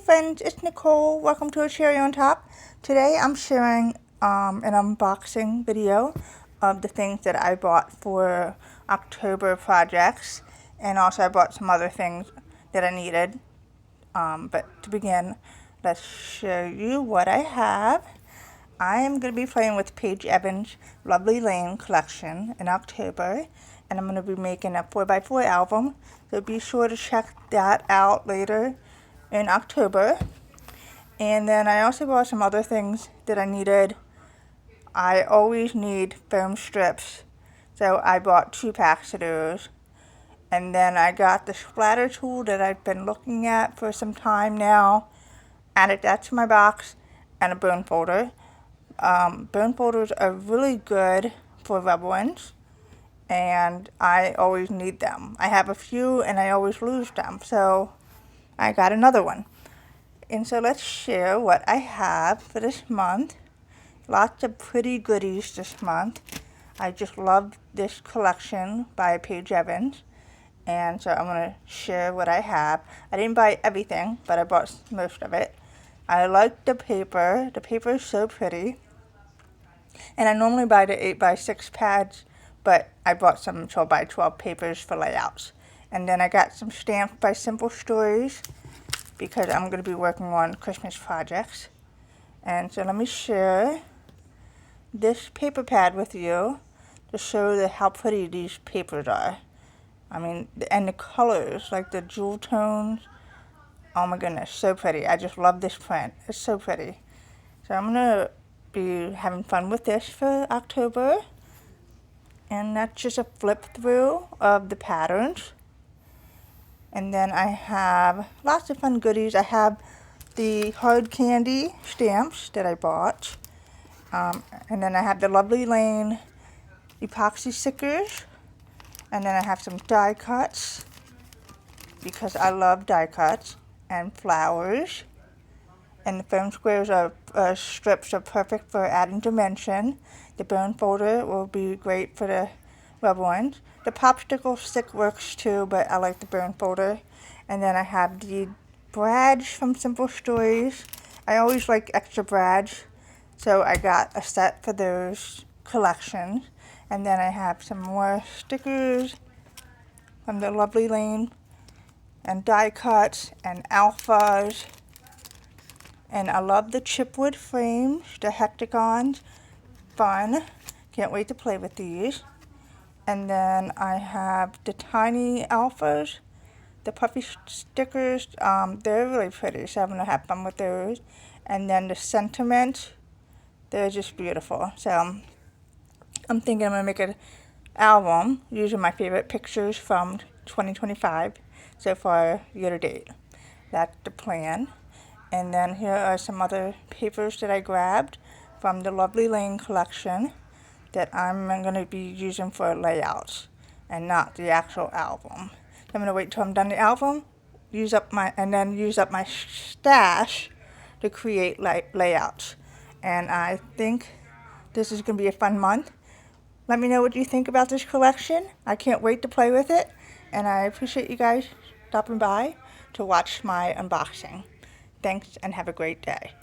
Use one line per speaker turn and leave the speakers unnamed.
friends, it's Nicole. Welcome to a Cherry on Top. Today I'm sharing an unboxing video of the things that I bought for October projects, and also I bought some other things that I needed. But to begin, let's show you what I have. I am going to be playing with Paige Evans' Lovely Lane collection in October, and I'm going to be making a 4x4 album, so be sure to check that out later in October. And then I also bought some other things that I needed. I always need foam strips, so I bought 2 packs of those. And then I got the splatter tool that I've been looking at for some time now, added that to my box, and a bone folder. Bone folders are really good for rubber ones, and I always need them. I have a few and I always lose them, so I got another one. And so let's share what I have for this month. Lots of pretty goodies this month. I just love this collection by Paige Evans, and so I'm going to share what I have. I didn't buy everything, but I bought most of it. I like the paper. The paper is so pretty. And I normally buy the 8x6 pads, but I bought some 12x12 papers for layouts. And then I got some stamps by Simple Stories because I'm going to be working on Christmas projects. And so let me share this paper pad with you to show how pretty these papers are. I mean, and the colors, like the jewel tones. Oh my goodness, so pretty. I just love this print. It's so pretty. So I'm going to be having fun with this for October. And that's just a flip through of the patterns. And then I have lots of fun goodies. I have the hard candy stamps that I bought. And then I have the Lovely Lane epoxy stickers. And then I have some die cuts because I love die cuts, and flowers. And the foam squares strips are perfect for adding dimension. The bone folder will be great for the rubber ones. The popsicle stick works too, but I like the bone folder. And then I have the brads from Simple Stories. I always like extra brads, so I got a set for those collections. And then I have some more stickers from the Lovely Lane, and die cuts, and alphas. And I love the chipwood frames, the hexagons. Fun. Can't wait to play with these. And then I have the tiny alphas, the puffy stickers. They're really pretty, so I'm going to have fun with those. And then the sentiments, they're just beautiful. So I'm thinking I'm going to make an album using my favorite pictures from 2025 so far, year to date. That's the plan. And then here are some other papers that I grabbed from the Lovely Lane collection that I'm going to be using for layouts and not the actual album. I'm going to wait till I'm done the album, use up my stash to create layouts. And I think this is going to be a fun month. Let me know what you think about this collection. I can't wait to play with it. And I appreciate you guys stopping by to watch my unboxing. Thanks and have a great day.